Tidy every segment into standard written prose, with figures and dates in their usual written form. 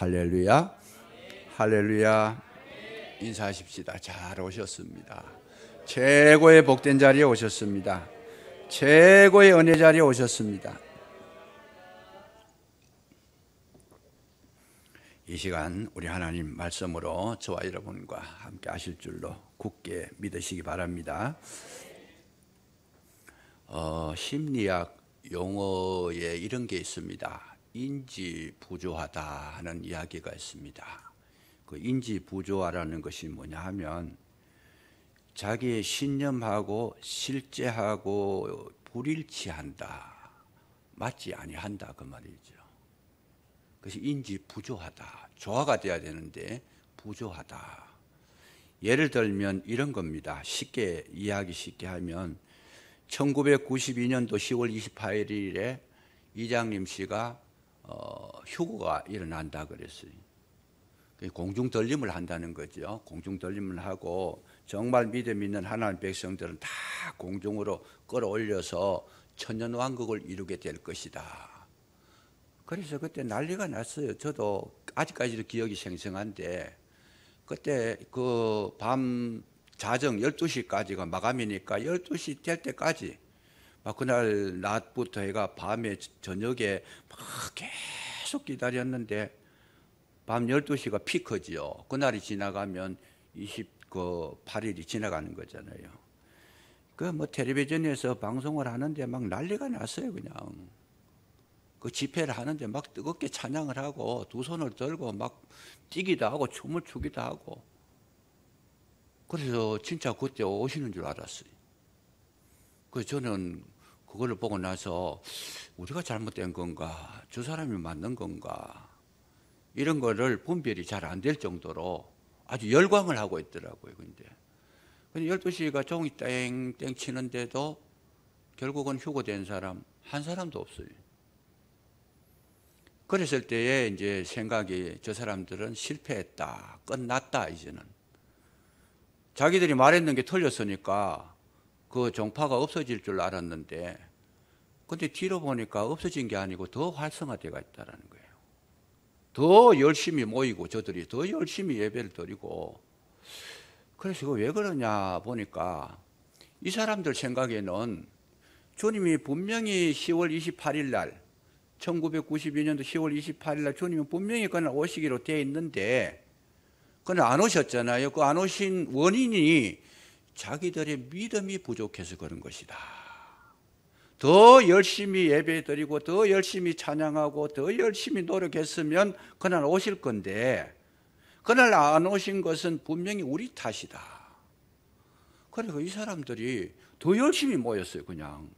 할렐루야. 할렐루야. 인사하십시다. 잘 오셨습니다. 최고의 복된 자리에 오셨습니다. 최고의 은혜 자리에 오셨습니다. 이 시간 우리 하나님 말씀으로 저와 여러분과 함께 하실 줄로 굳게 믿으시기 바랍니다. 심리학 용어에 이런 게 있습니다. 인지 부조하다 하는 이야기가 있습니다. 그 인지 부조화라는 것이 뭐냐 하면 자기의 신념하고 실제하고 불일치한다, 맞지 아니한다 그 말이죠. 그것이 인지 부조하다, 조화가 돼야 되는데 부조하다. 예를 들면 이런 겁니다. 쉽게 이야기 쉽게 하면 1992년도 10월 28일에 이장님 씨가 휴고가 일어난다 그랬어요. 공중 들림을 한다는 거죠. 공중 들림을 하고 정말 믿음 있는 하나님 백성들은 다 공중으로 끌어올려서 천년왕국을 이루게 될 것이다. 그래서 그때 난리가 났어요. 저도 아직까지도 기억이 생생한데 그때 그 밤 자정 12시까지가 마감이니까 12시 될 때까지 막 그날 낮부터 해가 밤에 저녁에 막 계속 기다렸는데 밤 12시가 피크지요. 그날이 지나가면 28일이 지나가는 거잖아요. 그 뭐 텔레비전에서 방송을 하는데 막 난리가 났어요. 그냥 그 집회를 하는데 막 뜨겁게 찬양을 하고 두 손을 들고 막 뛰기도 하고 춤을 추기도 하고. 그래서 진짜 그때 오시는 줄 알았어요. 그래서 저는 그걸 보고 나서 우리가 잘못된 건가, 저 사람이 맞는 건가, 이런 거를 분별이 잘 안 될 정도로 아주 열광을 하고 있더라고요. 근데 12시가 종이 땡땡 치는데도 결국은 휴고된 사람 한 사람도 없어요. 그랬을 때에 이제 생각이 저 사람들은 실패했다, 끝났다. 이제는 자기들이 말했는 게 틀렸으니까 그 종파가 없어질 줄 알았는데 근데 뒤로 보니까 없어진 게 아니고 더 활성화되어 있다는 거예요. 더 열심히 모이고 저들이 더 열심히 예배를 드리고. 그래서 왜 그러냐 보니까 이 사람들 생각에는 주님이 분명히 10월 28일 날 1992년도 10월 28일 날 주님이 분명히 그날 오시기로 되어 있는데 그날 안 오셨잖아요. 그 안 오신 원인이 자기들의 믿음이 부족해서 그런 것이다. 더 열심히 예배드리고 더 열심히 찬양하고 더 열심히 노력했으면 그날 오실 건데 그날 안 오신 것은 분명히 우리 탓이다. 그래서 이 사람들이 더 열심히 모였어요. 그냥.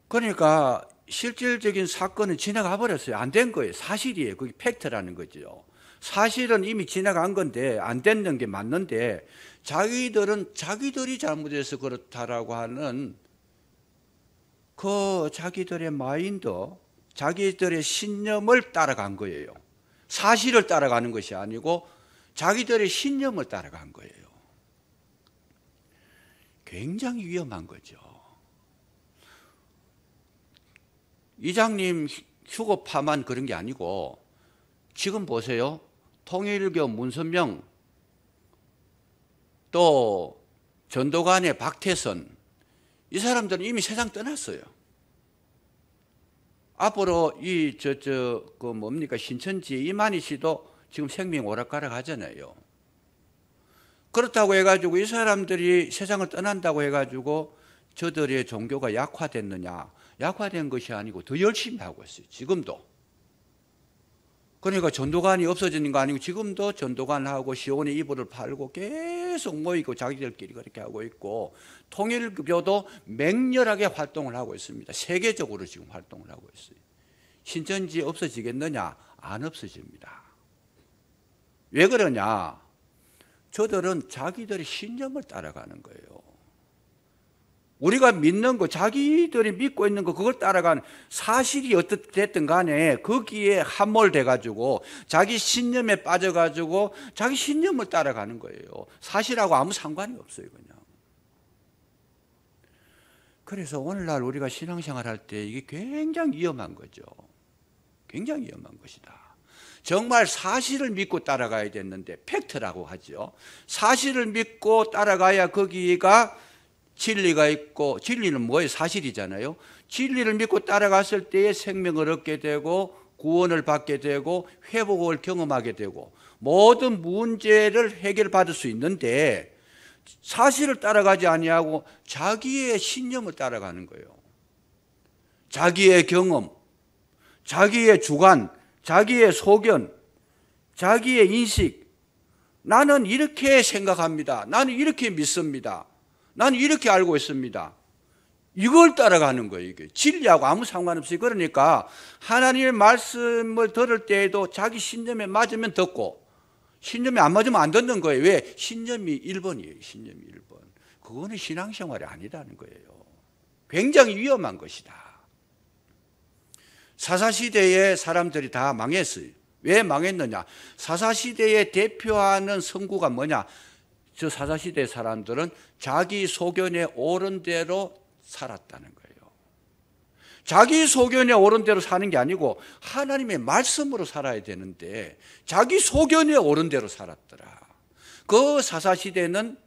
그러니까 실질적인 사건은 지나가 버렸어요. 안 된 거예요. 사실이에요. 그게 팩트라는 거죠. 사실은 이미 지나간 건데 안 됐는 게 맞는데 자기들은 자기들이 잘못해서 그렇다라고 하는 그 자기들의 마인드, 자기들의 신념을 따라간 거예요. 사실을 따라가는 것이 아니고 자기들의 신념을 따라간 거예요. 굉장히 위험한 거죠. 이장님 휴고파만 그런 게 아니고 지금 보세요. 통일교 문선명 또 전도관의 박태선 이 사람들은 이미 세상 떠났어요. 앞으로 그 뭡니까 신천지 이만희 씨도 지금 생명 오락가락 하잖아요. 그렇다고 해가지고 이 사람들이 세상을 떠난다고 해가지고 저들의 종교가 약화됐느냐? 약화된 것이 아니고 더 열심히 하고 있어요. 지금도. 그러니까 전도관이 없어지는 거 아니고 지금도 전도관하고 시온의 이불을 팔고 계속 모이고 자기들끼리 그렇게 하고 있고 통일교도 맹렬하게 활동을 하고 있습니다. 세계적으로 지금 활동을 하고 있어요. 신천지 없어지겠느냐? 안 없어집니다. 왜 그러냐? 저들은 자기들의 신념을 따라가는 거예요. 우리가 믿는 거, 자기들이 믿고 있는 거, 그걸 따라가는 사실이 어떻게 됐든 간에 거기에 함몰돼가지고 자기 신념에 빠져가지고 자기 신념을 따라가는 거예요. 사실하고 아무 상관이 없어요, 그냥. 그래서 오늘날 우리가 신앙생활 할 때 이게 굉장히 위험한 거죠. 굉장히 위험한 것이다. 정말 사실을 믿고 따라가야 됐는데, 팩트라고 하죠. 사실을 믿고 따라가야 거기가 진리가 있고, 진리는 뭐예요? 사실이잖아요. 진리를 믿고 따라갔을 때에 생명을 얻게 되고 구원을 받게 되고 회복을 경험하게 되고 모든 문제를 해결받을 수 있는데, 사실을 따라가지 아니하고 자기의 신념을 따라가는 거예요. 자기의 경험, 자기의 주관, 자기의 소견, 자기의 인식. 나는 이렇게 생각합니다. 나는 이렇게 믿습니다. 나는 이렇게 알고 있습니다. 이걸 따라가는 거예요. 이게 진리하고 아무 상관없어요. 그러니까 하나님의 말씀을 들을 때에도 자기 신념에 맞으면 듣고, 신념이 안 맞으면 안 듣는 거예요. 왜? 신념이 1번이에요. 신념이 1번. 그거는 신앙생활이 아니라는 거예요. 굉장히 위험한 것이다. 사사시대의 사람들이 다 망했어요. 왜 망했느냐? 사사시대에 대표하는 성구가 뭐냐? 저 사사시대 사람들은 자기 소견에 옳은 대로 살았다는 거예요. 자기 소견에 옳은 대로 사는 게 아니고 하나님의 말씀으로 살아야 되는데 자기 소견에 옳은 대로 살았더라. 그 사사시대는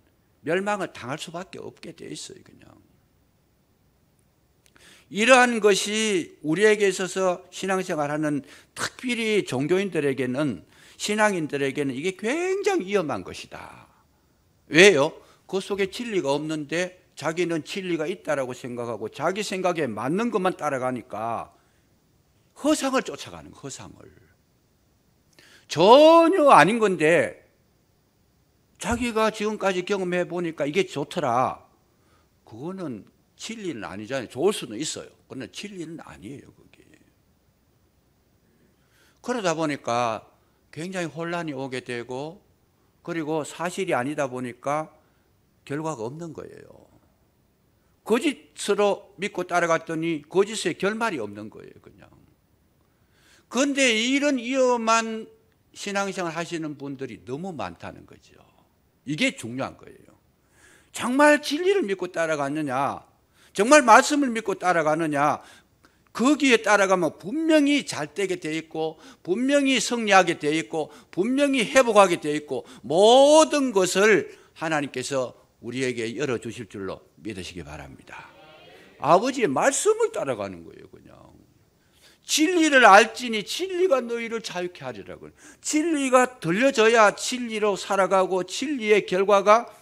멸망을 당할 수밖에 없게 돼 있어요. 그냥 이러한 것이 우리에게 있어서 신앙생활하는 특별히 종교인들에게는, 신앙인들에게는 이게 굉장히 위험한 것이다. 왜요? 그 속에 진리가 없는데 자기는 진리가 있다라고 생각하고 자기 생각에 맞는 것만 따라가니까 허상을 쫓아가는 거예요. 허상을. 전혀 아닌 건데 자기가 지금까지 경험해 보니까 이게 좋더라. 그거는 진리는 아니잖아요. 좋을 수는 있어요. 그러나 진리는 아니에요. 그게. 그러다 보니까 굉장히 혼란이 오게 되고, 그리고 사실이 아니다 보니까 결과가 없는 거예요. 거짓으로 믿고 따라갔더니 거짓의 결말이 없는 거예요. 그냥. 그런데 이런 위험한 신앙생활 하시는 분들이 너무 많다는 거죠. 이게 중요한 거예요. 정말 진리를 믿고 따라갔느냐, 정말 말씀을 믿고 따라가느냐, 거기에 따라가면 분명히 잘 되게 돼 있고 분명히 승리하게 돼 있고 분명히 회복하게 돼 있고 모든 것을 하나님께서 우리에게 열어주실 줄로 믿으시기 바랍니다. 아버지의 말씀을 따라가는 거예요. 그냥 진리를 알지니 진리가 너희를 자유케 하리라고. 진리가 들려져야 진리로 살아가고 진리의 결과가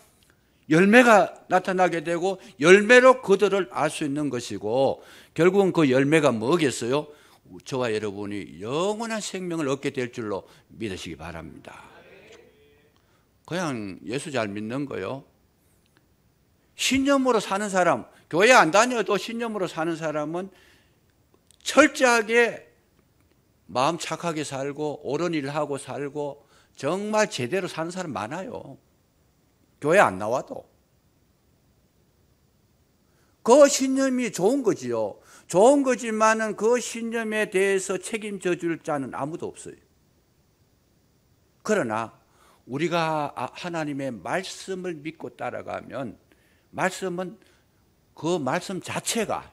열매가 나타나게 되고 열매로 그들을 알 수 있는 것이고, 결국은 그 열매가 뭐겠어요? 저와 여러분이 영원한 생명을 얻게 될 줄로 믿으시기 바랍니다. 그냥 예수 잘 믿는 거요. 신념으로 사는 사람, 교회 안 다녀도 신념으로 사는 사람은 철저하게 마음 착하게 살고 옳은 일을 하고 살고 정말 제대로 사는 사람 많아요. 교회 안 나와도. 그 신념이 좋은 거지요. 좋은 거지만은 그 신념에 대해서 책임져 줄 자는 아무도 없어요. 그러나 우리가 하나님의 말씀을 믿고 따라가면, 말씀은 그 말씀 자체가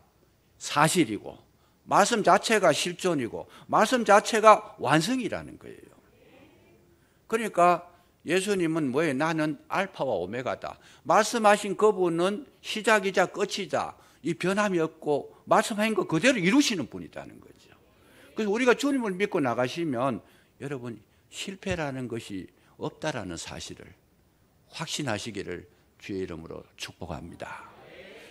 사실이고 말씀 자체가 실존이고 말씀 자체가 완성이라는 거예요. 그러니까 예수님은 뭐예요? 나는 알파와 오메가다. 말씀하신 그분은 시작이자 끝이자, 이 변함이 없고 말씀하신 거 그대로 이루시는 분이라는 거죠. 그래서 우리가 주님을 믿고 나가시면 여러분 실패라는 것이 없다라는 사실을 확신하시기를 주의 이름으로 축복합니다.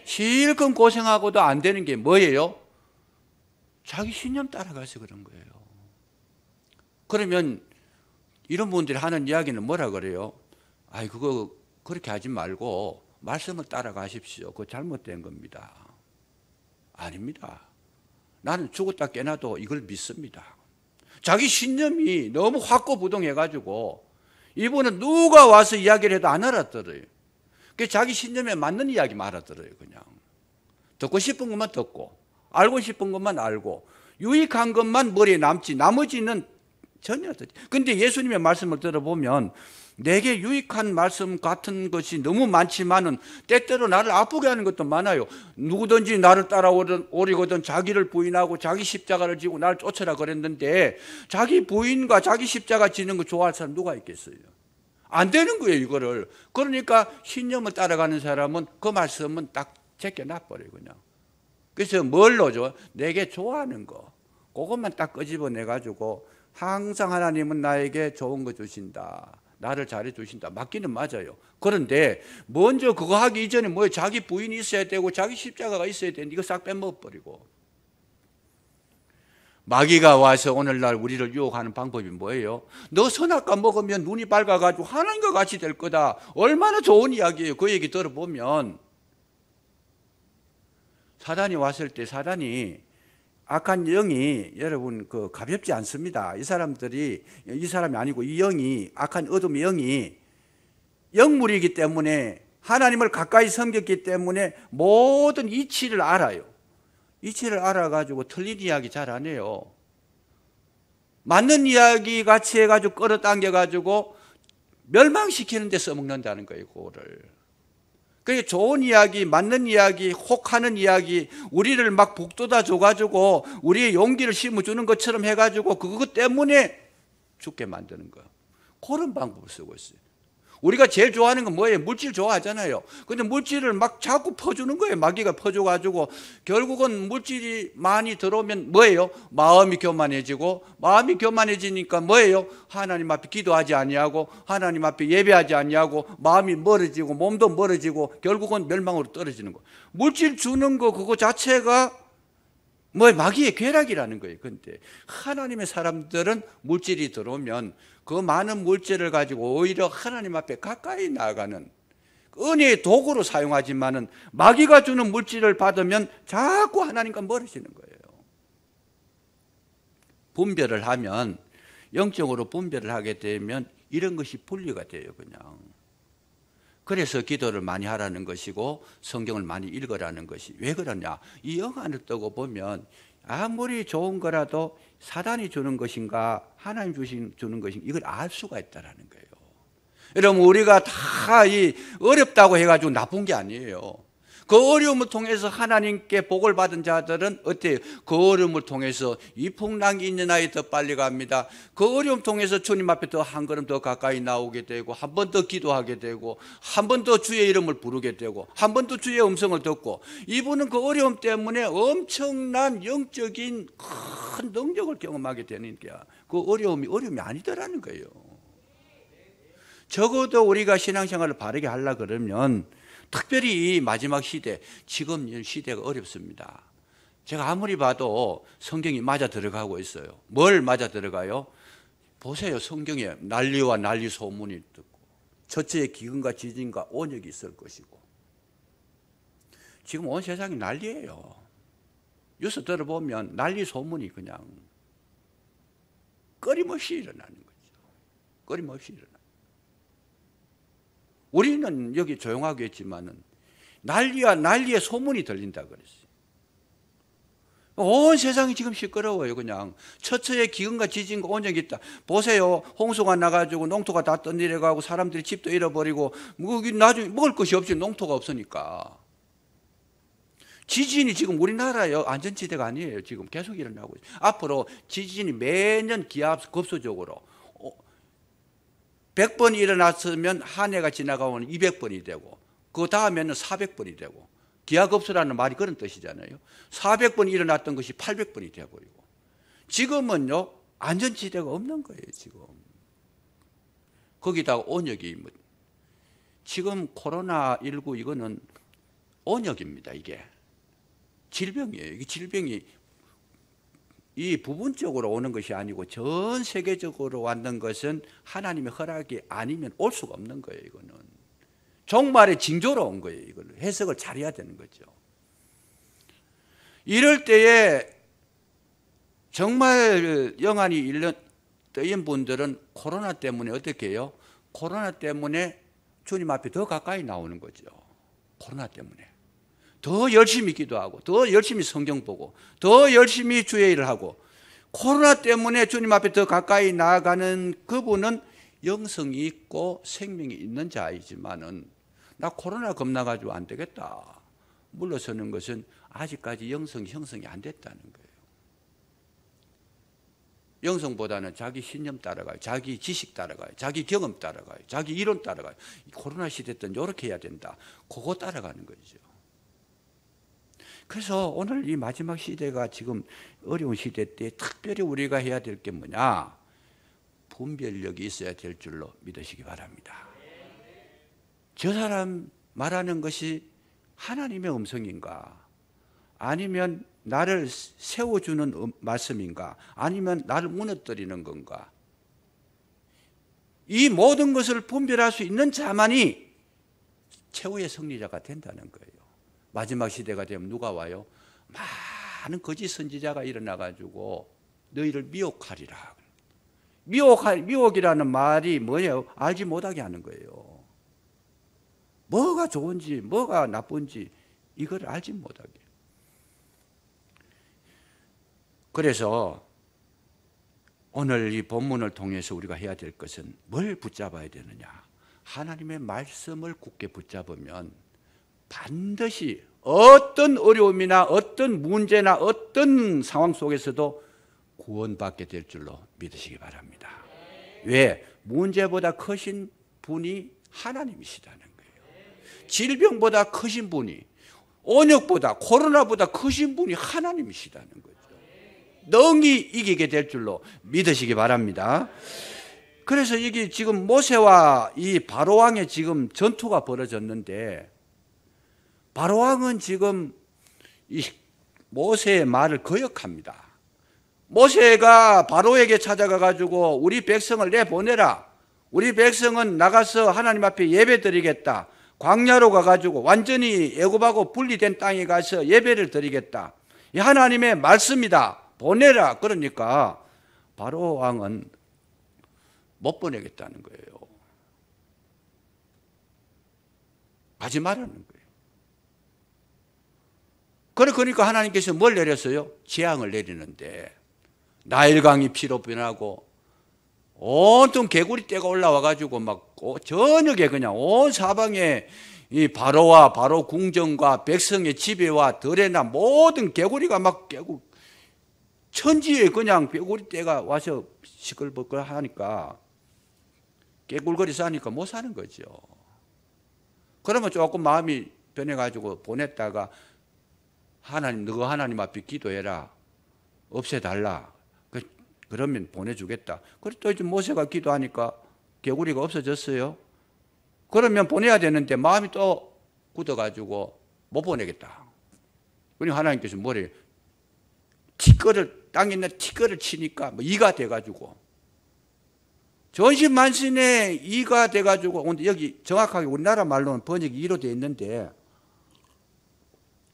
실컷 고생하고도 안 되는 게 뭐예요? 자기 신념 따라가서 그런 거예요. 그러면 이런 분들이 하는 이야기는 뭐라 그래요? 아이, 그거 그렇게 하지 말고 말씀을 따라가십시오. 그거 잘못된 겁니다. 아닙니다. 나는 죽었다 깨나도 이걸 믿습니다. 자기 신념이 너무 확고부동해가지고 이분은 누가 와서 이야기를 해도 안 알아들어요. 그 자기 신념에 맞는 이야기만 알아들어요. 그냥 듣고 싶은 것만 듣고 알고 싶은 것만 알고 유익한 것만 머리에 남지 나머지는 전혀 듣지. 근데 예수님의 말씀을 들어보면 내게 유익한 말씀 같은 것이 너무 많지만은 때때로 나를 아프게 하는 것도 많아요. 누구든지 나를 따라오리거든 자기를 부인하고 자기 십자가를 지고 나를 쫓으라 그랬는데 자기 부인과 자기 십자가 지는 거 좋아할 사람 누가 있겠어요? 안 되는 거예요, 이거를. 그러니까 신념을 따라가는 사람은 그 말씀은 딱 제껴놔버려요, 그냥. 그래서 뭘로죠? 내게 좋아하는 거. 그것만 딱 끄집어내가지고 항상 하나님은 나에게 좋은 거 주신다. 나를 잘해 주신다. 맞기는 맞아요. 그런데 먼저 그거 하기 이전에 뭐예요? 자기 부인이 있어야 되고 자기 십자가가 있어야 되는데 이거 싹 빼먹어버리고. 마귀가 와서 오늘날 우리를 유혹하는 방법이 뭐예요? 너 선악과 먹으면 눈이 밝아가지고 하나님과 같이 될 거다. 얼마나 좋은 이야기예요. 그 얘기 들어보면. 사단이 왔을 때 사단이 악한 영이 여러분 가볍지 않습니다. 이 사람이 아니고 이 영이 악한 어둠의 영이 영물이기 때문에 하나님을 가까이 섬겼기 때문에 모든 이치를 알아요. 이치를 알아가지고 틀린 이야기 잘 안 해요. 맞는 이야기 같이 해가지고 끌어당겨가지고 멸망시키는 데 써먹는다는 거예요. 그거를. 그게 좋은 이야기, 맞는 이야기, 혹하는 이야기, 우리를 막 북돋아 줘가지고 우리의 용기를 심어주는 것처럼 해가지고 그것 때문에 죽게 만드는 거예요. 그런 방법을 쓰고 있어요. 우리가 제일 좋아하는 건 뭐예요? 물질 좋아하잖아요. 근데 물질을 막 자꾸 퍼주는 거예요. 마귀가 퍼줘가지고 결국은 물질이 많이 들어오면 뭐예요? 마음이 교만해지고, 마음이 교만해지니까 뭐예요? 하나님 앞에 기도하지 아니하고 하나님 앞에 예배하지 아니하고 마음이 멀어지고 몸도 멀어지고 결국은 멸망으로 떨어지는 거. 물질 주는 거 그거 자체가 마귀의 궤락이라는 거예요. 근데 하나님의 사람들은 물질이 들어오면 그 많은 물질을 가지고 오히려 하나님 앞에 가까이 나아가는 은혜의 도구로 사용하지만은 마귀가 주는 물질을 받으면 자꾸 하나님과 멀어지는 거예요. 분별을 하면, 영적으로 분별을 하게 되면 이런 것이 분리가 돼요, 그냥. 그래서 기도를 많이 하라는 것이고 성경을 많이 읽으라는 것이. 왜 그러냐? 이 영 안을 뜨고 보면 아무리 좋은 거라도 사단이 주는 것인가 하나님 주는 것인가 이걸 알 수가 있다는 거예요. 여러분, 우리가 다 이 어렵다고 해가지고 나쁜 게 아니에요. 그 어려움을 통해서 하나님께 복을 받은 자들은 어때요? 그 어려움을 통해서 이 풍랑이 있는 아이 더 빨리 갑니다. 그 어려움 통해서 주님 앞에 더 한 걸음 더 가까이 나오게 되고 한 번 더 기도하게 되고 한 번 더 주의 이름을 부르게 되고 한 번 더 주의 음성을 듣고, 이분은 그 어려움 때문에 엄청난 영적인 큰 능력을 경험하게 되는 게 그 어려움이 아니더라는 거예요. 적어도 우리가 신앙생활을 바르게 하려고 그러면 특별히 이 마지막 시대, 지금 시대가 어렵습니다. 제가 아무리 봐도 성경이 맞아 들어가고 있어요. 뭘 맞아 들어가요? 보세요. 성경에 난리와 난리 소문이 듣고 첫째에 기근과 지진과 온역이 있을 것이고, 지금 온 세상이 난리예요. 뉴스 들어보면 난리 소문이 그냥 끊임없이 일어나는 거죠. 끊임없이 일어나는. 우리는 여기 조용하게 했지만은 난리와 난리의 소문이 들린다 그랬어요. 온 세상이 지금 시끄러워요. 그냥 처처에 기근과 지진과 온역이 있다. 보세요. 홍수가 나가지고 농토가 다 떠내려가고 사람들이 집도 잃어버리고 나중에 먹을 것이 없지. 농토가 없으니까. 지진이 지금 우리나라요 안전지대가 아니에요. 지금 계속 일어나고 있어요. 앞으로 지진이 매년 기하급수적으로 100번 일어났으면 한 해가 지나가면 200번이 되고 그 다음에는 400번이 되고, 기하급수라는 말이 그런 뜻이잖아요. 400번 일어났던 것이 800번이 되어버리고, 지금은요 안전지대가 없는 거예요. 지금 거기다가 온역이 지금 코로나19 이거는 온역입니다. 이게 질병이에요. 이게 질병이 이 부분적으로 오는 것이 아니고 전 세계적으로 왔는 것은 하나님의 허락이 아니면 올 수가 없는 거예요. 이거는 종말의 징조로 온 거예요. 이걸 해석을 잘해야 되는 거죠. 이럴 때에 정말 영안이 뜨인 분들은 코로나 때문에 어떻게 해요? 코로나 때문에 주님 앞에 더 가까이 나오는 거죠. 코로나 때문에 더 열심히 기도하고 더 열심히 성경 보고 더 열심히 주의 일을 하고, 코로나 때문에 주님 앞에 더 가까이 나아가는 그분은 영성이 있고 생명이 있는 자이지만은 나 코로나 겁나가지고 안 되겠다 물러서는 것은 아직까지 영성 형성이 안 됐다는 거예요. 영성보다는 자기 신념 따라가요. 자기 지식 따라가요. 자기 경험 따라가요. 자기 이론 따라가요. 코로나 시대 때는 이렇게 해야 된다. 그거 따라가는 거죠. 그래서 오늘 이 마지막 시대가 지금 어려운 시대 때 특별히 우리가 해야 될 게 뭐냐? 분별력이 있어야 될 줄로 믿으시기 바랍니다. 저 사람 말하는 것이 하나님의 음성인가? 아니면 나를 세워주는 말씀인가? 아니면 나를 무너뜨리는 건가? 이 모든 것을 분별할 수 있는 자만이 최후의 승리자가 된다는 거예요. 마지막 시대가 되면 누가 와요? 많은 거짓 선지자가 일어나가지고 너희를 미혹하리라. 미혹이라는 말이 뭐예요? 알지 못하게 하는 거예요. 뭐가 좋은지 뭐가 나쁜지 이걸 알지 못하게. 그래서 오늘 이 본문을 통해서 우리가 해야 될 것은 뭘 붙잡아야 되느냐? 하나님의 말씀을 굳게 붙잡으면 반드시 어떤 어려움이나 어떤 문제나 어떤 상황 속에서도 구원받게 될 줄로 믿으시기 바랍니다. 왜? 문제보다 크신 분이 하나님이시다는 거예요. 질병보다 크신 분이, 온역보다 코로나보다 크신 분이 하나님이시다는 거죠. 능히 이기게 될 줄로 믿으시기 바랍니다. 그래서 이게 지금 모세와 이 바로왕의 지금 전투가 벌어졌는데, 바로왕은 지금 이 모세의 말을 거역합니다. 모세가 바로에게 찾아가 가지고 우리 백성을 내보내라. 우리 백성은 나가서 하나님 앞에 예배드리겠다. 광야로 가 가지고 완전히 애굽하고 분리된 땅에 가서 예배를 드리겠다. 이 하나님의 말씀이다. 보내라. 그러니까 바로왕은 못 보내겠다는 거예요. 가지 말라는 거예요. 그러니까 하나님께서 뭘 내렸어요? 재앙을 내리는데 나일강이 피로 변하고 온통 개구리 떼가 올라와 가지고 막 저녁에 그냥 온 사방에 이 바로와 바로 궁정과 백성의 집에와 들에나 모든 개구리가 막 깨고 천지에 그냥 개구리 떼가 와서 시끌벅글 하니까 깨굴거리 싸니까 못 사는 거죠. 그러면 조금 마음이 변해가지고 보냈다가 하나님, 너 하나님 앞에 기도해라. 없애달라. 그러면 보내주겠다. 그래서 또 이제 모세가 기도하니까 개구리가 없어졌어요. 그러면 보내야 되는데 마음이 또 굳어가지고 못 보내겠다. 그러니 하나님께서 뭐래요? 땅에 있는 티끌을 치니까 뭐 이가 돼가지고 전신만신에 이가 돼가지고, 근데 여기 정확하게 우리나라 말로는 번역이 이로 되어 있는데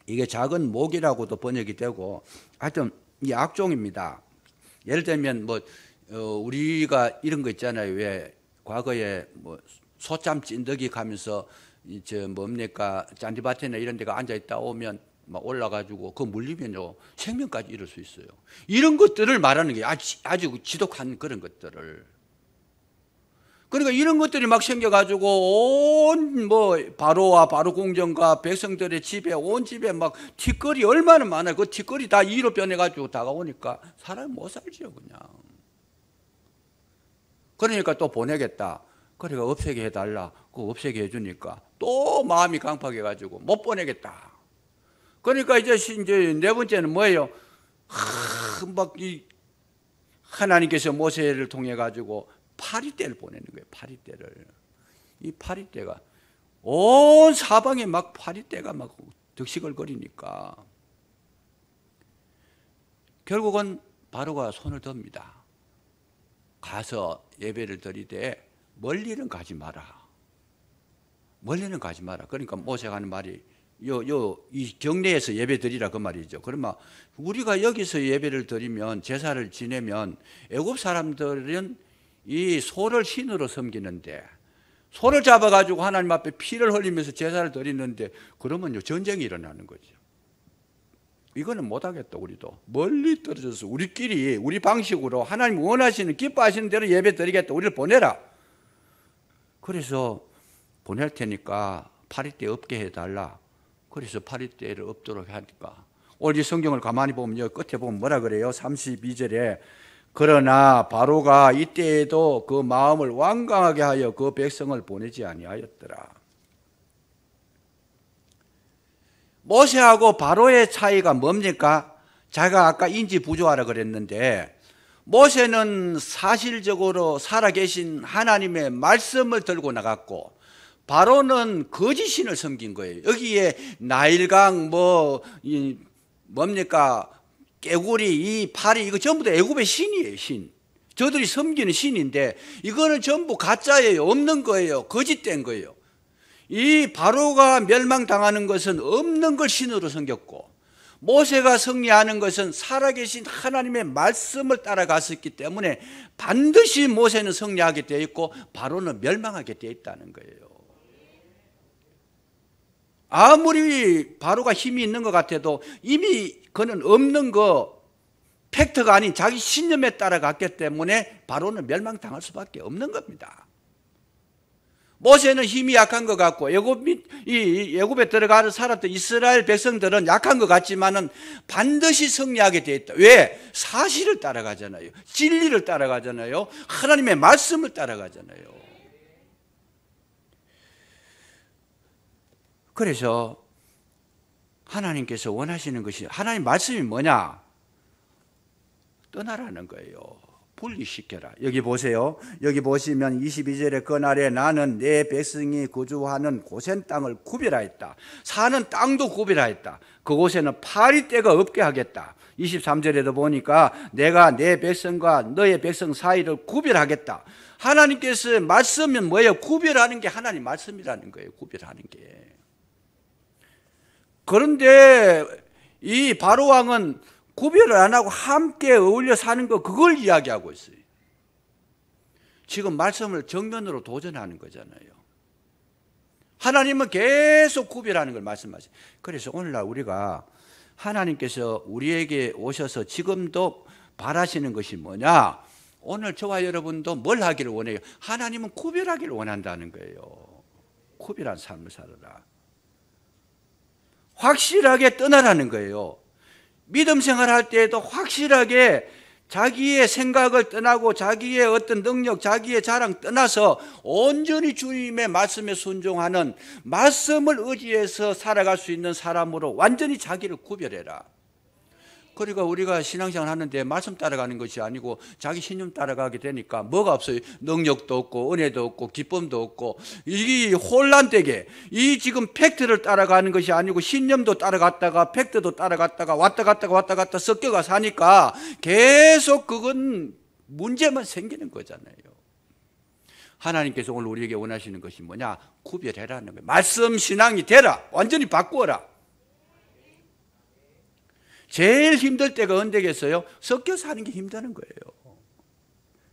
이게 작은 모기라고도 번역이 되고 하여튼 이 악종입니다. 예를 들면 뭐 우리가 이런 거 있잖아요. 왜 과거에 뭐 소짬 찐득이 가면서 저 뭡니까 잔디밭이나 이런 데가 앉아 있다 오면 막 올라가지고 그 물리면요 생명까지 잃을 수 있어요. 이런 것들을 말하는 게 아주 지독한 그런 것들을. 그러니까 이런 것들이 막 생겨가지고 온 뭐 바로와 바로 궁정과 백성들의 집에 온 집에 막 티끌이 얼마나 많아요. 그 티끌이 다 이로 변해가지고 다가오니까 사람이 못 살지요 그냥. 그러니까 또 보내겠다. 그러니까 없애게 해달라. 그거 없애게 해주니까 또 마음이 강팍해가지고 못 보내겠다. 그러니까 이제 네 번째는 뭐예요? 막 이 하나님께서 모세를 통해 가지고 파리떼를 보내는 거예요. 파리떼를. 이 파리떼가 온 사방에 막 파리떼가 막 득시걸거리니까 결국은 바로가 손을 듭니다. 가서 예배를 드리되 멀리는 가지 마라. 멀리는 가지 마라. 그러니까 모세가 하는 말이 이 경내에서 예배 드리라 그 말이죠. 그러면 우리가 여기서 예배를 드리면 제사를 지내면 애굽 사람들은 이 소를 신으로 섬기는데 소를 잡아가지고 하나님 앞에 피를 흘리면서 제사를 드리는데 그러면요 전쟁이 일어나는 거죠. 이거는 못하겠다. 우리도 멀리 떨어져서 우리끼리 우리 방식으로 하나님 원하시는 기뻐하시는 대로 예배 드리겠다. 우리를 보내라. 그래서 보낼 테니까 파리떼 없게 해달라. 그래서 파리떼를 없도록 하니까 오늘 이 성경을 가만히 보면 여기 끝에 보면 뭐라 그래요? 32절에 그러나 바로가 이때에도 그 마음을 완강하게 하여 그 백성을 보내지 아니하였더라. 모세하고 바로의 차이가 뭡니까? 제가 아까 인지 부조하라 그랬는데 모세는 사실적으로 살아계신 하나님의 말씀을 들고 나갔고 바로는 거짓신을 섬긴 거예요. 여기에 나일강 뭡니까? 깨구리, 이 파리 이거 전부 다 애굽의 신이에요. 신. 저들이 섬기는 신인데 이거는 전부 가짜예요. 없는 거예요. 거짓된 거예요. 이 바로가 멸망당하는 것은 없는 걸 신으로 섬겼고 모세가 승리하는 것은 살아계신 하나님의 말씀을 따라갔었기 때문에 반드시 모세는 승리하게 되어 있고 바로는 멸망하게 되어 있다는 거예요. 아무리 바로가 힘이 있는 것 같아도 이미 그는 없는 거 팩트가 아닌 자기 신념에 따라갔기 때문에 바로는 멸망당할 수밖에 없는 겁니다. 모세는 힘이 약한 것 같고 애굽에 들어가서 살았던 이스라엘 백성들은 약한 것 같지만은 반드시 승리하게 되어 있다. 왜? 사실을 따라가잖아요. 진리를 따라가잖아요. 하나님의 말씀을 따라가잖아요. 그래서 하나님께서 원하시는 것이 하나님 말씀이 뭐냐? 떠나라는 거예요. 분리시켜라. 여기 보세요. 여기 보시면 22절에 그날에 나는 내 백성이 거주하는 고센 땅을 구별하였다. 사는 땅도 구별하였다. 그곳에는 파리떼가 없게 하겠다. 23절에도 보니까 내가 내 백성과 너의 백성 사이를 구별하겠다. 하나님께서 말씀은 뭐예요? 구별하는 게 하나님 말씀이라는 거예요. 구별하는 게. 그런데 이 바로왕은 구별을 안 하고 함께 어울려 사는 거 그걸 이야기하고 있어요. 지금 말씀을 정면으로 도전하는 거잖아요. 하나님은 계속 구별하는 걸 말씀하세요. 그래서 오늘날 우리가 하나님께서 우리에게 오셔서 지금도 바라시는 것이 뭐냐? 오늘 저와 여러분도 뭘 하기를 원해요? 하나님은 구별하기를 원한다는 거예요. 구별한 삶을 살아라. 확실하게 떠나라는 거예요. 믿음 생활할 때에도 확실하게 자기의 생각을 떠나고 자기의 어떤 능력, 자기의 자랑 떠나서 온전히 주님의 말씀에 순종하는 말씀을 의지해서 살아갈 수 있는 사람으로 완전히 자기를 구별해라. 그러니까 우리가 신앙생활 하는데 말씀 따라가는 것이 아니고 자기 신념 따라가게 되니까 뭐가 없어요? 능력도 없고 은혜도 없고 기쁨도 없고 이게 혼란되게 이 지금 팩트를 따라가는 것이 아니고 신념도 따라갔다가 팩트도 따라갔다가 왔다 갔다 섞여가 사니까 계속 그건 문제만 생기는 거잖아요. 하나님께서 오늘 우리에게 원하시는 것이 뭐냐? 구별해라는 거예요. 말씀 신앙이 되라. 완전히 바꾸어라. 제일 힘들 때가 언제겠어요? 섞여 사는 게 힘드는 거예요.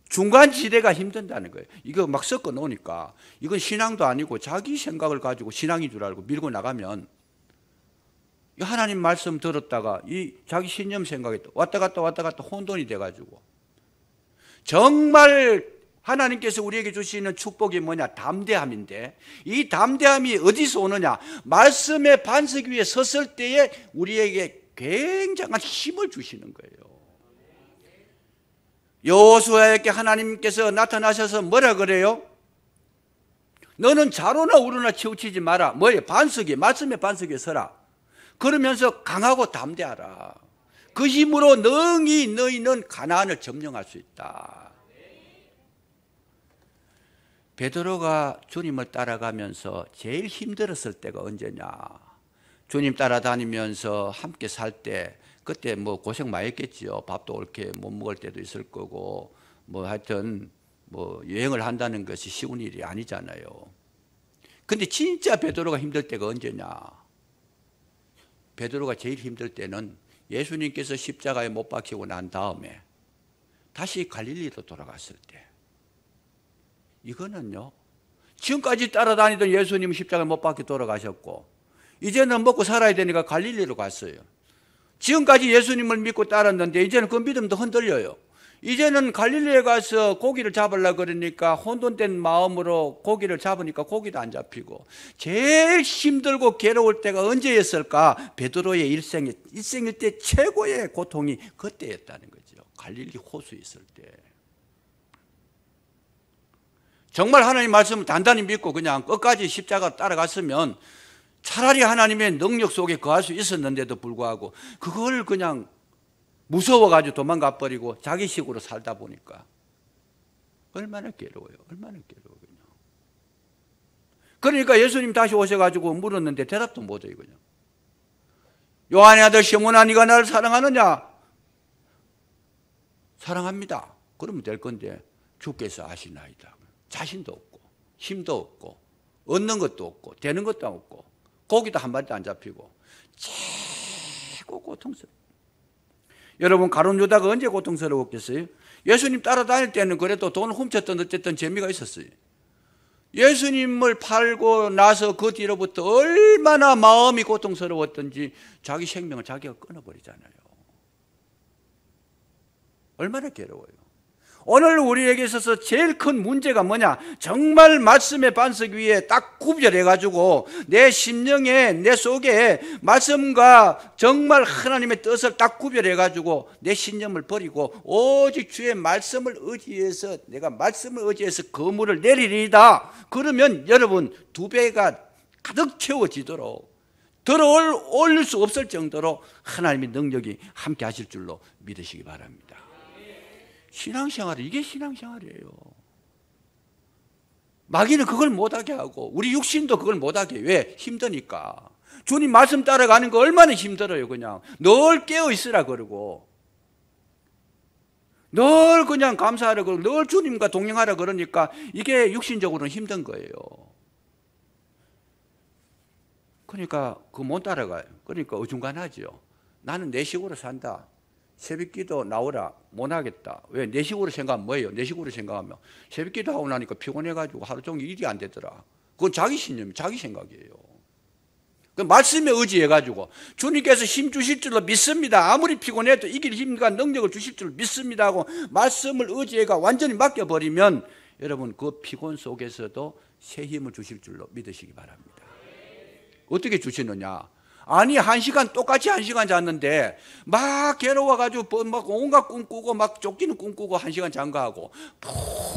중간 지대가 힘든다는 거예요. 이거 막 섞어 놓으니까 이건 신앙도 아니고 자기 생각을 가지고 신앙인 줄 알고 밀고 나가면 하나님 말씀 들었다가 이 자기 신념 생각이 왔다 갔다 혼돈이 돼가지고 정말 하나님께서 우리에게 주시는 축복이 뭐냐? 담대함인데 이 담대함이 어디서 오느냐? 말씀의 반석 위에 섰을 때에 우리에게 굉장한 힘을 주시는 거예요. 여호수아에게 하나님께서 나타나셔서 뭐라 그래요? 너는 좌로나 우로나 치우치지 마라. 뭐예요? 반석이 말씀의 반석에 서라. 그러면서 강하고 담대하라. 그 힘으로 능히 너희는 가나안을 점령할 수 있다. 베드로가 주님을 따라가면서 제일 힘들었을 때가 언제냐? 주님 따라다니면서 함께 살 때 그때 뭐 고생 많이 했겠지요. 밥도 옳게 못 먹을 때도 있을 거고 뭐 하여튼 뭐 여행을 한다는 것이 쉬운 일이 아니잖아요. 근데 진짜 베드로가 힘들 때가 언제냐? 베드로가 제일 힘들 때는 예수님께서 십자가에 못 박히고 난 다음에 다시 갈릴리로 돌아갔을 때. 이거는요, 지금까지 따라다니던 예수님은 십자가에 못 박혀 돌아가셨고 이제는 먹고 살아야 되니까 갈릴리로 갔어요. 지금까지 예수님을 믿고 따랐는데 이제는 그 믿음도 흔들려요. 이제는 갈릴리에 가서 고기를 잡으려고 그러니까 혼돈된 마음으로 고기를 잡으니까 고기도 안 잡히고, 제일 힘들고 괴로울 때가 언제였을까? 베드로의 일생일 때 최고의 고통이 그때였다는 거죠. 갈릴리 호수에 있을 때. 정말 하나님 말씀을 단단히 믿고 그냥 끝까지 십자가 따라갔으면 차라리 하나님의 능력 속에 거할 수 있었는데도 불구하고 그걸 그냥 무서워가지고 도망가 버리고 자기식으로 살다 보니까 얼마나 괴로워요. 얼마나 괴로워요. 그러니까 예수님 다시 오셔가지고 물었는데 대답도 못해요. 그냥. 요한의 아들 시몬아, 네가 나를 사랑하느냐? 사랑합니다. 그러면 될 건데 주께서 아시나이다. 자신도 없고 힘도 없고 얻는 것도 없고 되는 것도 없고 고기도 한 마리도 안 잡히고 최고 고통스러워. 여러분, 가룟 유다가 언제 고통스러웠겠어요? 예수님 따라다닐 때는 그래도 돈을 훔쳤던 어쨌든 재미가 있었어요. 예수님을 팔고 나서 그 뒤로부터 얼마나 마음이 고통스러웠던지 자기 생명을 자기가 끊어버리잖아요. 얼마나 괴로워요. 오늘 우리에게 있어서 제일 큰 문제가 뭐냐? 정말 말씀의 반석 위에 딱 구별해가지고 내 심령에, 내 속에 말씀과 정말 하나님의 뜻을 딱 구별해가지고 내 신념을 버리고 오직 주의 말씀을 의지해서, 내가 말씀을 의지해서 거물을 내리리이다. 그러면 여러분 2배가 가득 채워지도록 들어올릴 수 없을 정도로 하나님의 능력이 함께 하실 줄로 믿으시기 바랍니다. 신앙생활이 이게 신앙생활이에요. 마귀는 그걸 못하게 하고 우리 육신도 그걸 못하게. 왜? 힘드니까. 주님 말씀 따라가는 거 얼마나 힘들어요. 그냥 늘 깨어있으라 그러고 늘 그냥 감사하라 그러고 늘 주님과 동행하라 그러니까 이게 육신적으로는 힘든 거예요. 그러니까 그거 못 따라가요. 그러니까 어중간하죠. 나는 내 식으로 산다. 새벽기도 나오라 못하겠다. 왜? 내 식으로 생각하면 뭐예요? 내 식으로 생각하면 새벽기도 하고 나니까 피곤해가지고 하루 종일 일이 안 되더라. 그건 자기 신념이 자기 생각이에요. 그 말씀에 의지해가지고 주님께서 힘 주실 줄로 믿습니다. 아무리 피곤해도 이길 힘과 능력을 주실 줄 믿습니다 하고 말씀을 의지해가 완전히 맡겨버리면 여러분 그 피곤 속에서도 새 힘을 주실 줄로 믿으시기 바랍니다. 어떻게 주시느냐? 아니 1시간 똑같이 1시간 잤는데 막 괴로워가지고 막 온갖 꿈 꾸고 막 쫓기는 꿈 꾸고 1시간 잠가하고 푹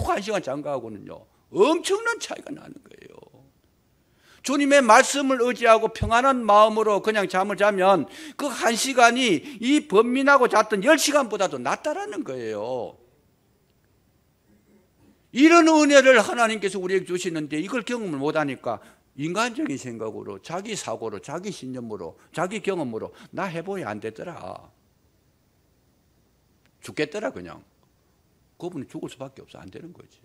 1시간 잠가하고는요 엄청난 차이가 나는 거예요. 주님의 말씀을 의지하고 평안한 마음으로 그냥 잠을 자면 그 1시간이 이 번민하고 잤던 10시간보다도 낫다라는 거예요. 이런 은혜를 하나님께서 우리에게 주시는데 이걸 경험을 못하니까 인간적인 생각으로, 자기 사고로, 자기 신념으로, 자기 경험으로 나 해보야 안 되더라. 죽겠더라 그냥. 그분은 죽을 수밖에 없어. 안 되는 거죠.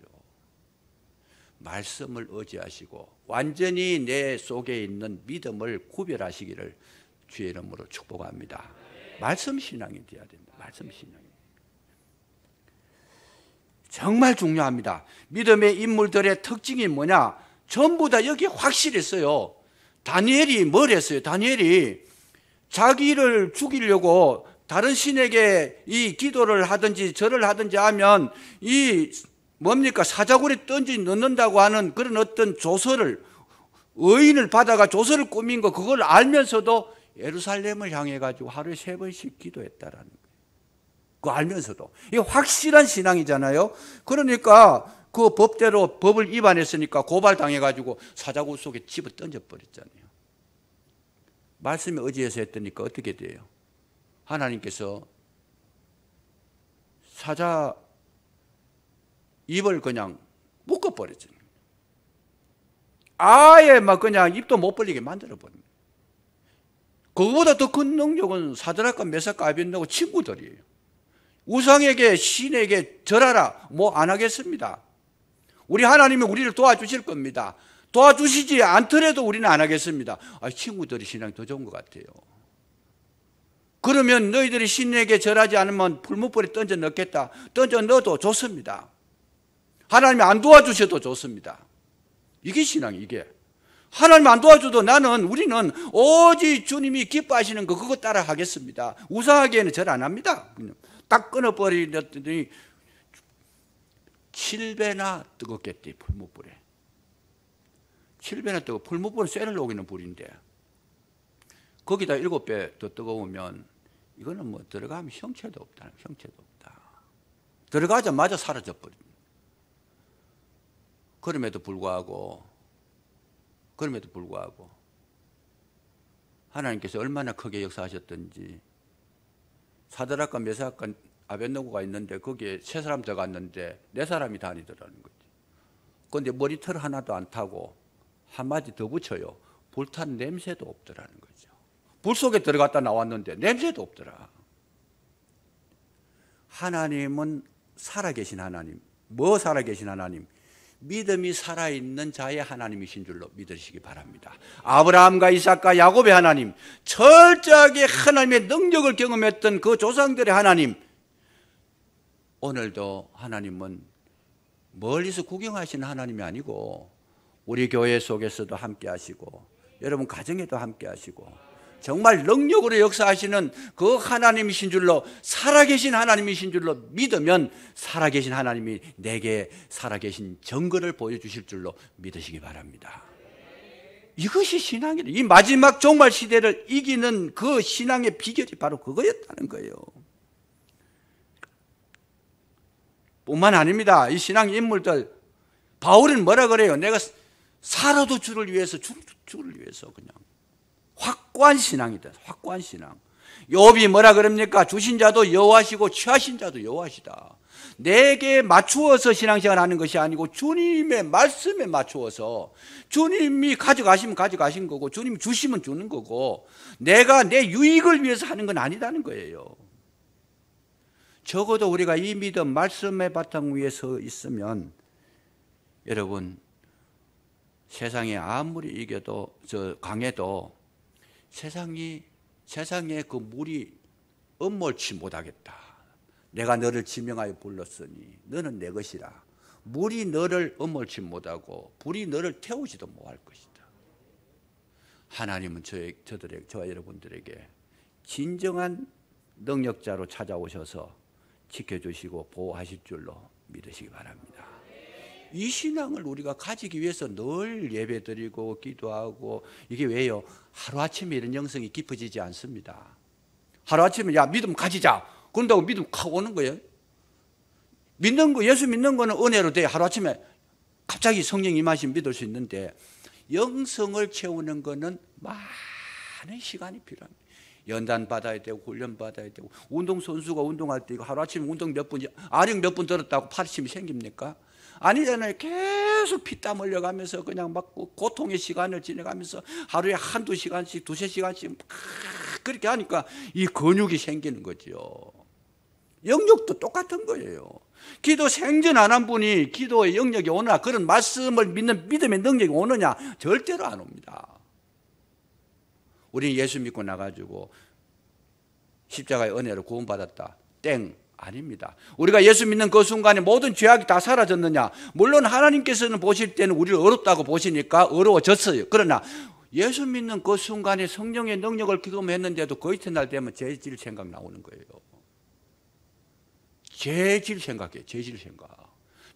말씀을 의지하시고 완전히 내 속에 있는 믿음을 구별하시기를 주의 이름으로 축복합니다. 말씀 신앙이 돼야 된다. 말씀 신앙이. 정말 중요합니다. 믿음의 인물들의 특징이 뭐냐? 전부 다 여기 확실했어요. 다니엘이 뭘 했어요? 다니엘이 자기를 죽이려고 다른 신에게 이 기도를 하든지 절을 하든지 하면 이 뭡니까? 사자굴에 넣는다고 하는 그런 어떤 조서를, 의인을 받아가 조서를 꾸민 거 그걸 알면서도 예루살렘을 향해 가지고 하루에 3번씩 기도했다라는 거예요. 그거 알면서도. 이게 확실한 신앙이잖아요. 그러니까 그 법대로 법을 위반했으니까 고발당해가지고 사자굴 속에 집어 던져버렸잖아요. 말씀에 의지해서 했더니까 어떻게 돼요? 하나님께서 사자 입을 그냥 묶어버렸잖아요. 아예 막 그냥 입도 못 벌리게 만들어버립니다. 그거보다 더 큰 능력은 사드락과 메삭과 아벤노고 친구들이에요. 우상에게 신에게 절하라 뭐 안 하겠습니다. 우리 하나님이 우리를 도와주실 겁니다. 도와주시지 않더라도 우리는 안 하겠습니다. 친구들이 신앙이 더 좋은 것 같아요. 그러면 너희들이 신에게 절하지 않으면 풀무불에 던져 넣겠다. 던져 넣어도 좋습니다. 하나님이 안 도와주셔도 좋습니다. 이게 신앙이 이게. 하나님 안 도와줘도 우리는 오직 주님이 기뻐하시는 거 그거 따라 하겠습니다. 우상하게는 절 안 합니다. 딱 끊어버리더니 7배나 뜨겁겠지, 풀무불에. 7배나 뜨거, 풀무불은 쇠를 녹이는 불인데, 거기다 7배 더 뜨거우면, 이거는 뭐 들어가면 형체도 없다, 형체도 없다. 들어가자마자 사라져버립니다. 그럼에도 불구하고 하나님께서 얼마나 크게 역사하셨던지, 사드락과 메삭과 아벳느고가 있는데 거기에 세 사람 들어갔는데 네 사람이 다니더라는 거지. 그런데 머리털 하나도 안 타고 한마디 더 붙여요. 불탄 냄새도 없더라는 거죠. 불 속에 들어갔다 나왔는데 냄새도 없더라. 하나님은 살아계신 하나님. 뭐 살아계신 하나님? 믿음이 살아있는 자의 하나님이신 줄로 믿으시기 바랍니다. 아브라함과 이삭과 야곱의 하나님, 철저하게 하나님의 능력을 경험했던 그 조상들의 하나님, 오늘도 하나님은 멀리서 구경하시는 하나님이 아니고 우리 교회 속에서도 함께 하시고 여러분 가정에도 함께 하시고 정말 능력으로 역사하시는 그 하나님이신 줄로, 살아계신 하나님이신 줄로 믿으면 살아계신 하나님이 내게 살아계신 증거를 보여주실 줄로 믿으시기 바랍니다. 이것이 신앙이다. 이 마지막 종말 시대를 이기는 그 신앙의 비결이 바로 그거였다는 거예요. 뿐만 아닙니다. 이 신앙 인물들, 바울은 뭐라 그래요? 내가 살아도 주를 위해서, 주를 위해서 그냥. 확고한 신앙이다. 확고한 신앙. 욥이 뭐라 그럽니까? 주신 자도 여호와시고 취하신 자도 여호와시다. 내게 맞추어서 신앙생활 하는 것이 아니고 주님의 말씀에 맞추어서, 주님이 가져가시면 가져가신 거고 주님이 주시면 주는 거고 내가 내 유익을 위해서 하는 건 아니다는 거예요. 적어도 우리가 이 믿음, 말씀의 바탕 위에 서 있으면 여러분, 세상에 아무리 이겨도, 강해도 세상에 그 물이 엄몰치 못하겠다. 내가 너를 지명하여 불렀으니 너는 내 것이라. 물이 너를 엄몰치 못하고 불이 너를 태우지도 못할 것이다. 하나님은 저와 여러분들에게 진정한 능력자로 찾아오셔서 지켜주시고 보호하실 줄로 믿으시기 바랍니다. 이 신앙을 우리가 가지기 위해서 늘 예배드리고 기도하고, 이게 왜요? 하루아침에 이런 영성이 깊어지지 않습니다. 하루아침에 야 믿음 가지자 그런다고 믿음 확 오는 거예요. 믿는 거, 예수 믿는 거는 은혜로 돼. 하루아침에 갑자기 성령 임하시면 믿을 수 있는데 영성을 채우는 거는 많은 시간이 필요합니다. 연단 받아야 되고 훈련 받아야 되고, 운동선수가 운동할 때 이거 하루아침에 운동 몇 분, 아령 몇 분 들었다고 팔심이 생깁니까? 아니잖아요. 계속 피땀 흘려가면서 그냥 막 고통의 시간을 지내가면서 하루에 한두 시간씩, 두세 시간씩 막 그렇게 하니까 이 근육이 생기는 거죠. 영역도 똑같은 거예요. 기도 생전 안 한 분이 기도의 영역이 오느냐, 그런 말씀을 믿는 믿음의 능력이 오느냐? 절대로 안 옵니다. 우리는 예수 믿고 나가지고 십자가의 은혜로 구원받았다. 땡. 아닙니다. 우리가 예수 믿는 그 순간에 모든 죄악이 다 사라졌느냐? 물론 하나님께서는 보실 때는 우리를 어렵다고 보시니까 어려워졌어요. 그러나 예수 믿는 그 순간에 성령의 능력을 경험했는데도 그 이튿날 되면 죄질 생각 나오는 거예요. 죄질 생각이에요. 죄질 생각.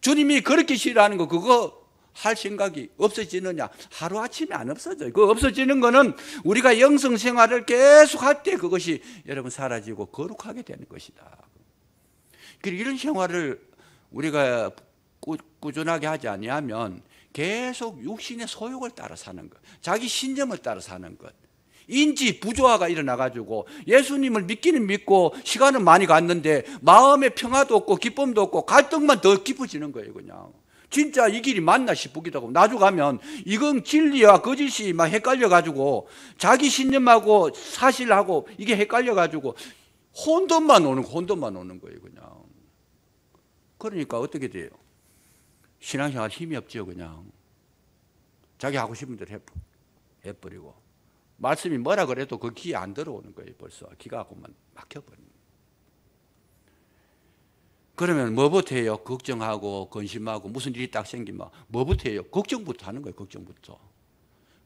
주님이 그렇게 싫어하는 거, 그거 할 생각이 없어지느냐? 하루아침에 안 없어져요. 그 없어지는 거는 우리가 영성 생활을 계속 할 때 그것이 여러분 사라지고 거룩하게 되는 것이다. 이런 생활을 우리가 꾸준하게 하지 아니하면 계속 육신의 소욕을 따라 사는 것, 자기 신념을 따라 사는 것, 인지 부조화가 일어나가지고 예수님을 믿기는 믿고 시간은 많이 갔는데 마음의 평화도 없고 기쁨도 없고 갈등만 더 깊어지는 거예요. 그냥 진짜 이 길이 맞나 싶기도 하고, 나중 가면 이건 진리와 거짓이 막 헷갈려가지고 자기 신념하고 사실하고 이게 헷갈려가지고 혼돈만 오는 거예요. 그냥. 그러니까 어떻게 돼요? 신앙생활 힘이 없죠. 그냥 자기 하고 싶은 대로 해버리고, 말씀이 뭐라 그래도 그 귀에 안 들어오는 거예요. 벌써 귀가 하고만 막혀버립니다. 그러면 뭐부터 해요? 걱정하고 근심하고 무슨 일이 딱 생기면 뭐부터 해요? 걱정부터 하는 거예요. 걱정부터.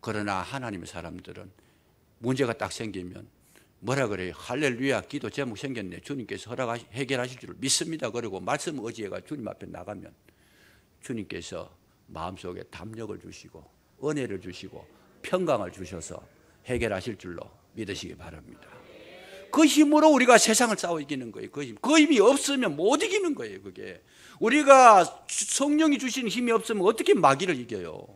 그러나 하나님의 사람들은 문제가 딱 생기면 뭐라 그래요? 할렐루야, 기도 제목 생겼네. 주님께서 해결하실 줄 믿습니다. 그리고 말씀 의지해가 주님 앞에 나가면 주님께서 마음속에 담력을 주시고 은혜를 주시고 평강을 주셔서 해결하실 줄로 믿으시기 바랍니다. 그 힘으로 우리가 세상을 싸워 이기는 거예요. 그 힘이 없으면 못 이기는 거예요. 그게 우리가 성령이 주시는 힘이 없으면 어떻게 마귀를 이겨요?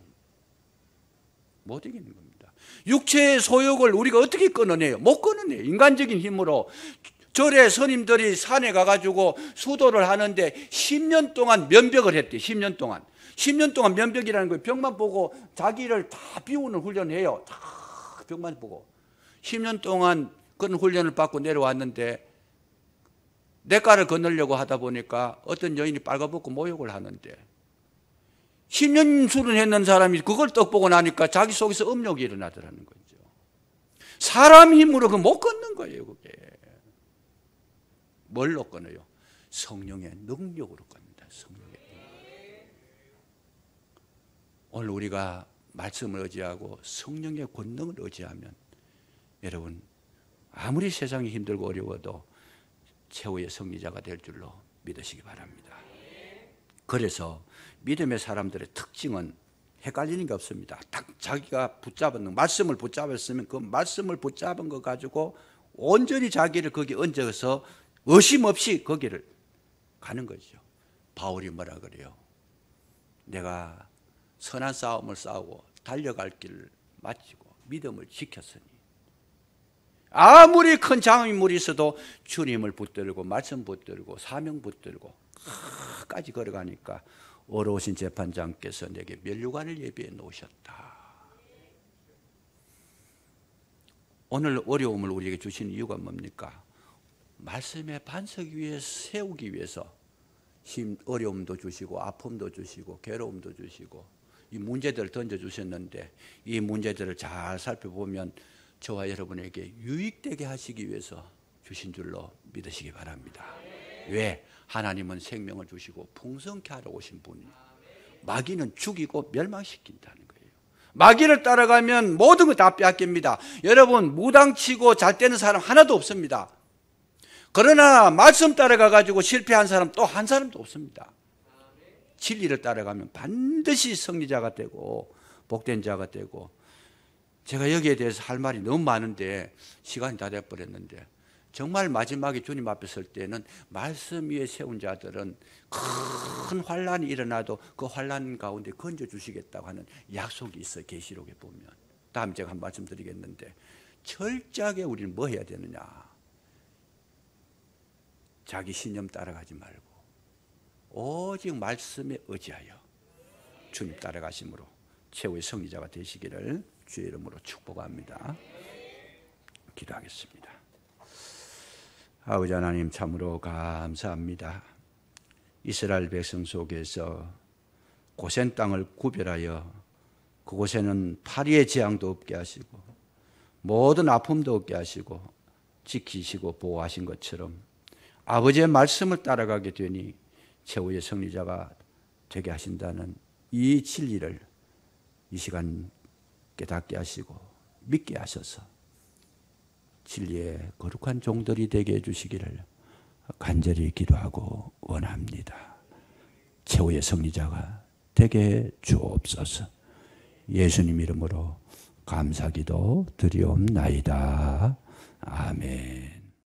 못 이기는 겁니다. 육체의 소욕을 우리가 어떻게 끊어내요? 못 끊어내요. 인간적인 힘으로. 절에 스님들이 산에 가가지고 수도를 하는데 10년 동안 면벽을 했대요. 10년 동안. 10년 동안 면벽이라는 거예요. 벽만 보고 자기를 다 비우는 훈련을 해요. 다 벽만 보고. 10년 동안 그런 훈련을 받고 내려왔는데 냇가를 건너려고 하다 보니까 어떤 여인이 빨가벗고 모욕을 하는데 10년 수련했는 사람이 그걸 떡 보고 나니까 자기 속에서 음욕이 일어나더라는 거죠. 사람 힘으로 그 못 끊는 거예요. 그게. 뭘로 끊어요? 성령의 능력으로 끊는다. 성령의 능력. 오늘 우리가 말씀을 의지하고 성령의 권능을 의지하면 여러분 아무리 세상이 힘들고 어려워도 최후의 승리자가 될 줄로 믿으시기 바랍니다. 그래서 믿음의 사람들의 특징은 헷갈리는 게 없습니다. 딱 자기가 붙잡은 말씀을 붙잡았으면 그 말씀을 붙잡은 거 가지고 온전히 자기를 거기 얹어서 의심 없이 거기를 가는 거죠. 바울이 뭐라 그래요? 내가 선한 싸움을 싸우고 달려갈 길을 마치고 믿음을 지켰으니 아무리 큰 장애물이 있어도 주님을 붙들고 말씀 붙들고 사명 붙들고 까지 걸어가니까 어려우신 재판장께서 내게 면류관을 예비해 놓으셨다. 오늘 어려움을 우리에게 주신 이유가 뭡니까? 말씀의 반석 위에 세우기 위해서 어려움도 주시고 아픔도 주시고 괴로움도 주시고 이 문제들을 던져주셨는데 이 문제들을 잘 살펴보면 저와 여러분에게 유익되게 하시기 위해서 주신 줄로 믿으시기 바랍니다. 왜? 하나님은 생명을 주시고 풍성케 하러 오신 분이에요. 마귀는 죽이고 멸망시킨다는 거예요. 마귀를 따라가면 모든 거 다 빼앗깁니다. 여러분 무당치고 잘 되는 사람 하나도 없습니다. 그러나 말씀 따라가가지고 실패한 사람 또 한 사람도 없습니다. 진리를 따라가면 반드시 승리자가 되고 복된 자가 되고 제가 여기에 대해서 할 말이 너무 많은데 시간이 다 돼버렸는데 정말 마지막에 주님 앞에 설 때는 말씀 위에 세운 자들은 큰 환란이 일어나도 그 환란 가운데 건져주시겠다고 하는 약속이 있어요. 계시록에 보면. 다음 제가 한 말씀 드리겠는데 철저하게 우리는 뭐 해야 되느냐. 자기 신념 따라가지 말고 오직 말씀에 의지하여 주님 따라가심으로 최후의 승리자가 되시기를 주의 이름으로 축복합니다. 기도하겠습니다. 아버지 하나님 참으로 감사합니다. 이스라엘 백성 속에서 고센 땅을 구별하여 그곳에는 파리의 재앙도 없게 하시고 모든 아픔도 없게 하시고 지키시고 보호하신 것처럼 아버지의 말씀을 따라가게 되니 최후의 승리자가 되게 하신다는 이 진리를 이 시간 깨닫게 하시고 믿게 하셔서 진리의 거룩한 종들이 되게 해주시기를 간절히 기도하고 원합니다. 최후의 승리자가 되게 주옵소서. 예수님 이름으로 감사기도 드리옵나이다. 아멘.